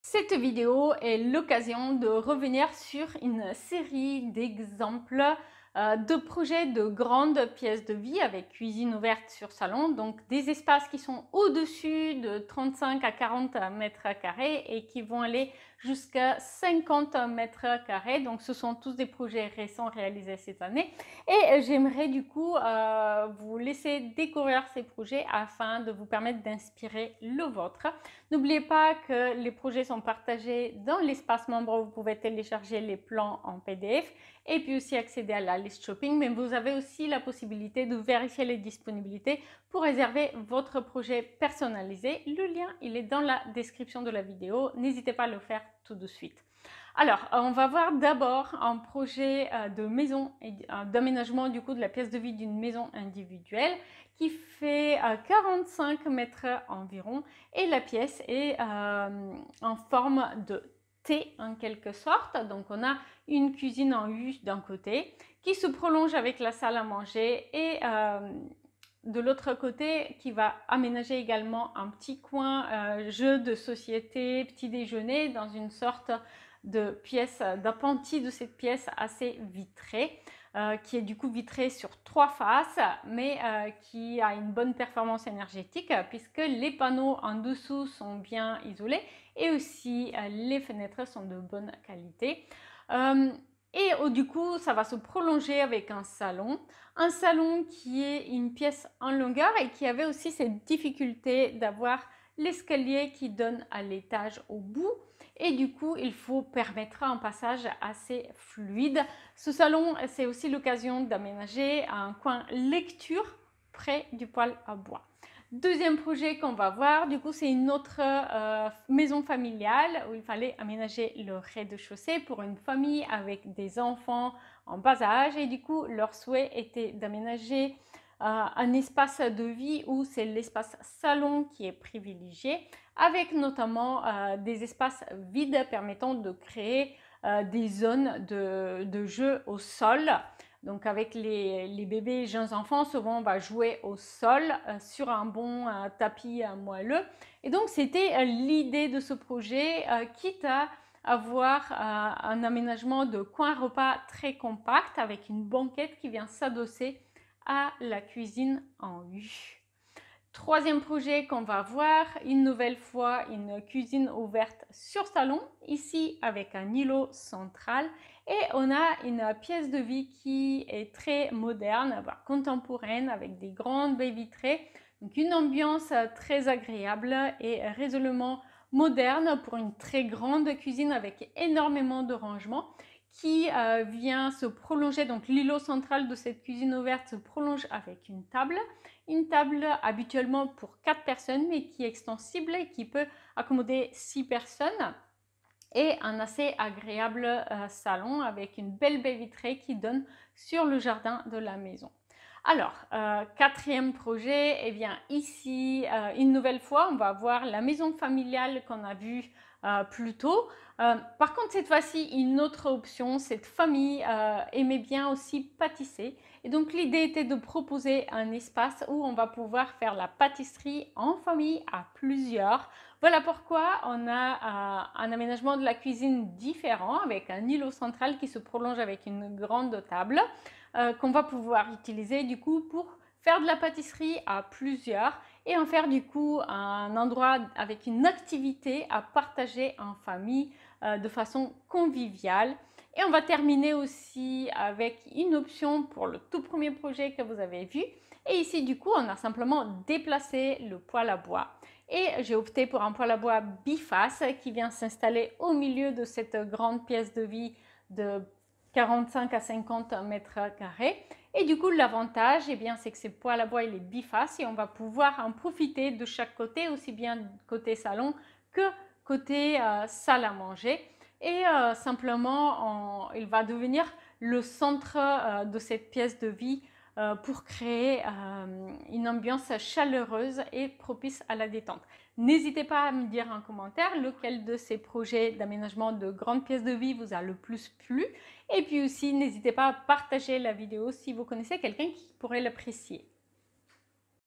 Cette vidéo est l'occasion de revenir sur une série d'exemples de projets de grandes pièces de vie avec cuisine ouverte sur salon, donc des espaces qui sont au-dessus de 35 à 40 mètres carrés et qui vont aller jusqu'à 50 mètres carrés. Donc ce sont tous des projets récents réalisés cette année et j'aimerais du coup vous laisser découvrir ces projets afin de vous permettre d'inspirer le vôtre. N'oubliez pas que les projets sont partagés dans l'espace membre où vous pouvez télécharger les plans en PDF et puis aussi accéder à la liste shopping, mais vous avez aussi la possibilité de vérifier les disponibilités pour réserver votre projet personnalisé. Le lien, il est dans la description de la vidéo. N'hésitez pas à le faire tout de suite. Alors, on va voir d'abord un projet de maison et d'aménagement du coup de la pièce de vie d'une maison individuelle qui fait 45 mètres environ et la pièce est en forme de T en quelque sorte. Donc on a une cuisine en U d'un côté qui se prolonge avec la salle à manger et de l'autre côté qui va aménager également un petit coin jeu de société, petit déjeuner dans une sorte de pièce, d'appentis de cette pièce assez vitrée. Qui est du coup vitrée sur 3 faces, mais qui a une bonne performance énergétique puisque les panneaux en dessous sont bien isolés et aussi les fenêtres sont de bonne qualité. Du coup, ça va se prolonger avec un salon qui est une pièce en longueur et qui avait aussi cette difficulté d'avoir l'escalier qui donne à l'étage au bout. Et du coup, il faut permettre un passage assez fluide. Ce salon, c'est aussi l'occasion d'aménager un coin lecture près du poêle à bois. Deuxième projet qu'on va voir, du coup, c'est une autre maison familiale où il fallait aménager le rez-de-chaussée pour une famille avec des enfants en bas âge. Et du coup, leur souhait était d'aménager un espace de vie où c'est l'espace salon qui est privilégié, avec notamment des espaces vides permettant de créer des zones de jeu au sol. Donc avec les bébés et jeunes enfants, souvent on va jouer au sol sur un bon tapis moelleux. Et donc c'était l'idée de ce projet, quitte à avoir un aménagement de coin repas très compact avec une banquette qui vient s'adosser à la cuisine en U. Troisième projet qu'on va voir, une nouvelle fois une cuisine ouverte sur salon, ici avec un îlot central et on a une pièce de vie qui est très moderne, voire contemporaine avec des grandes baies vitrées, donc une ambiance très agréable et résolument moderne pour une très grande cuisine avec énormément de rangements qui vient se prolonger, donc l'îlot central de cette cuisine ouverte se prolonge avec une table habituellement pour 4 personnes mais qui est extensible et qui peut accommoder 6 personnes et un assez agréable salon avec une belle baie vitrée qui donne sur le jardin de la maison. Alors, quatrième projet, eh bien ici, une nouvelle fois, on va voir la maison familiale qu'on a vue plus tôt. Par contre, cette fois-ci, une autre option, cette famille aimait bien aussi pâtisser. Et donc, l'idée était de proposer un espace où on va pouvoir faire la pâtisserie en famille à plusieurs. Voilà pourquoi on a un aménagement de la cuisine différent avec un îlot central qui se prolonge avec une grande table qu'on va pouvoir utiliser du coup pour faire de la pâtisserie à plusieurs et en faire du coup un endroit avec une activité à partager en famille de façon conviviale. Et on va terminer aussi avec une option pour le tout premier projet que vous avez vu. Et ici, du coup, on a simplement déplacé le poêle à bois. Et j'ai opté pour un poêle à bois biface qui vient s'installer au milieu de cette grande pièce de vie de 45 à 50 mètres carrés. Et du coup, l'avantage, eh bien, c'est que ce poêle à bois, il est biface et on va pouvoir en profiter de chaque côté, aussi bien côté salon que côté salle à manger. Et simplement, il va devenir le centre de cette pièce de vie pour créer une ambiance chaleureuse et propice à la détente. N'hésitez pas à me dire en commentaire lequel de ces projets d'aménagement de grandes pièces de vie vous a le plus plu. Et puis aussi, n'hésitez pas à partager la vidéo si vous connaissez quelqu'un qui pourrait l'apprécier.